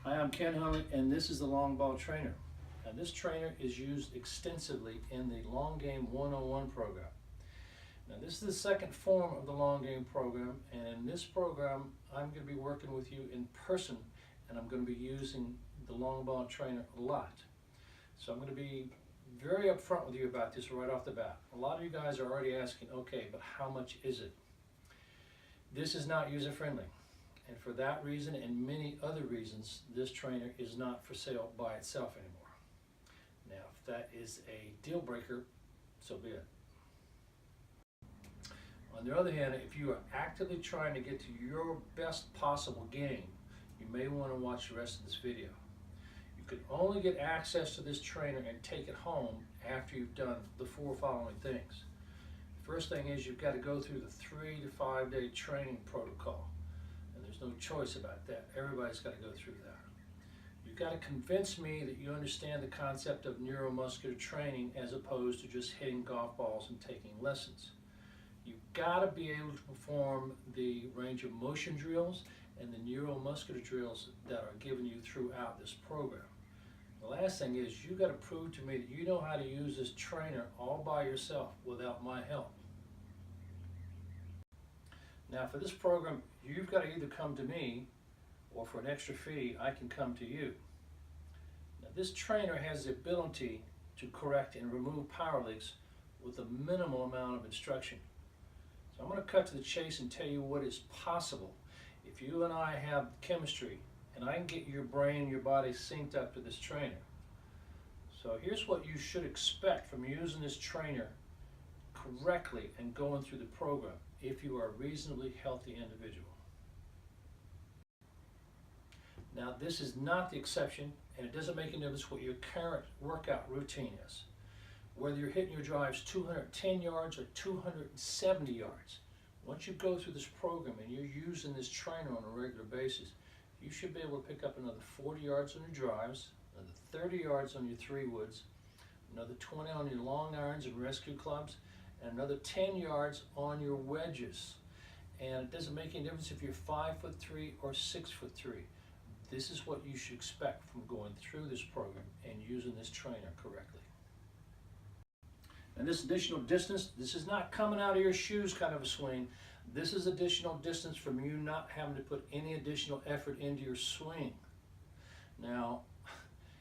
Hi, I'm Kenn Hundley, and this is the long ball trainer. Now, this trainer is used extensively in the Long Game 101 program. Now, this is the second form of the Long Game program, and in this program, I'm going to be working with you in person, and I'm going to be using the long ball trainer a lot. So I'm going to be very upfront with you about this right off the bat. A lot of you guys are already asking, okay, but how much is it? This is not user-friendly. And for that reason and many other reasons, this trainer is not for sale by itself anymore. Now, if that is a deal breaker, so be it. On the other hand, if you are actively trying to get to your best possible game, you may want to watch the rest of this video. You can only get access to this trainer and take it home after you've done the four following things. First thing is you've got to go through the 3 to 5 day training protocol. And there's no choice about that. Everybody's got to go through that. You've got to convince me that you understand the concept of neuromuscular training as opposed to just hitting golf balls and taking lessons. You've got to be able to perform the range of motion drills and the neuromuscular drills that are given you throughout this program. The last thing is you've got to prove to me that you know how to use this trainer all by yourself without my help. Now, for this program, you've got to either come to me, or for an extra fee, I can come to you. Now, this trainer has the ability to correct and remove power leaks with a minimal amount of instruction. So I'm going to cut to the chase and tell you what is possible if you and I have chemistry, and I can get your brain, your body synced up to this trainer. So here's what you should expect from using this trainer correctly and going through the program if you are a reasonably healthy individual. Now, this is not the exception, and it doesn't make any difference what your current workout routine is. Whether you're hitting your drives 210 yards or 270 yards, once you go through this program and you're using this trainer on a regular basis, you should be able to pick up another 40 yards on your drives, another 30 yards on your 3-woods, another 20 on your long irons and rescue clubs, and another 10 yards on your wedges. And it doesn't make any difference if you're 5'3" or 6'3". This is what you should expect from going through this program and using this trainer correctly. And this additional distance, this is not coming out of your shoes kind of a swing. This is additional distance from you not having to put any additional effort into your swing. Now,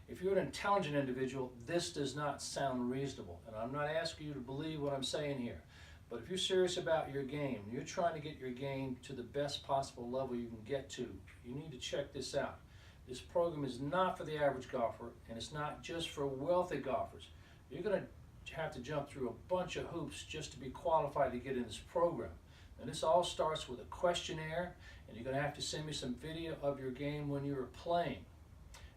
if you're an intelligent individual, this does not sound reasonable. And I'm not asking you to believe what I'm saying here. But if you're serious about your game, you're trying to get your game to the best possible level you can get to, you need to check this out. This program is not for the average golfer, and it's not just for wealthy golfers. You're going to have to jump through a bunch of hoops just to be qualified to get in this program. And this all starts with a questionnaire, and you're going to have to send me some video of your game when you were playing.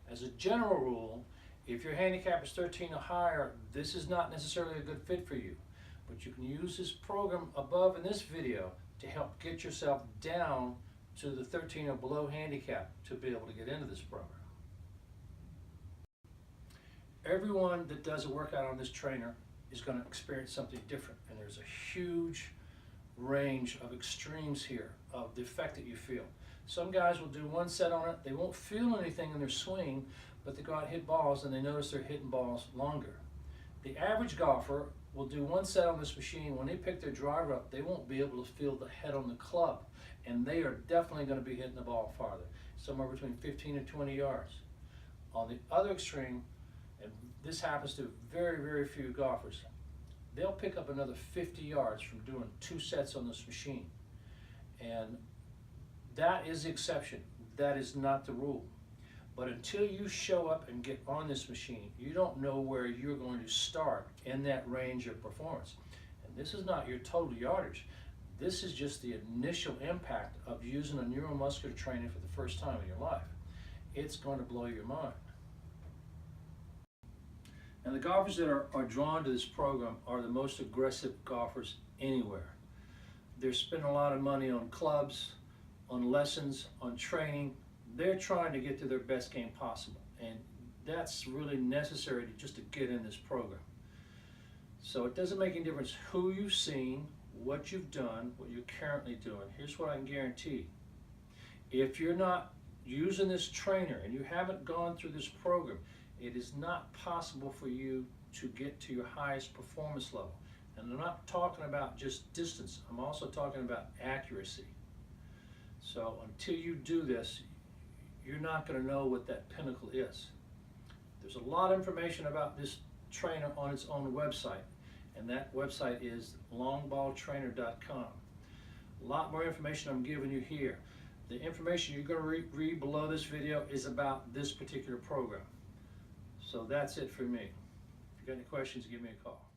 As a general rule, if your handicap is 13 or higher, this is not necessarily a good fit for you. But you can use this program above in this video to help get yourself down to the 13 or below handicap to be able to get into this program. Everyone that does a workout on this trainer is going to experience something different, and there's a huge range of extremes here of the effect that you feel. Some guys will do one set on it, they won't feel anything in their swing, but they go out and hit balls and they notice they're hitting balls longer. The average golfer will do one set on this machine. When they pick their driver up, they won't be able to feel the head on the club, and they are definitely going to be hitting the ball farther, somewhere between 15 and 20 yards. On the other extreme, and this happens to very, very few golfers, they'll pick up another 50 yards from doing 2 sets on this machine. And that is the exception. That is not the rule. But until you show up and get on this machine, you don't know where you're going to start in that range of performance. And this is not your total yardage. This is just the initial impact of using a neuromuscular trainer for the first time in your life. It's going to blow your mind. And the golfers that are drawn to this program are the most aggressive golfers anywhere. They're spending a lot of money on clubs, on lessons, on training. They're trying to get to their best game possible, and that's really necessary just to get in this program. So it doesn't make any difference who you've seen, what you've done, what you're currently doing. Here's what I can guarantee. If you're not using this trainer and you haven't gone through this program, it is not possible for you to get to your highest performance level. And I'm not talking about just distance, I'm also talking about accuracy. So until you do this, you're not going to know what that pinnacle is. There's a lot of information about this trainer on its own website, and that website is longballtrainer.com. A lot more information I'm giving you here. The information you're going to read below this video is about this particular program. So that's it for me. If you've got any questions, give me a call.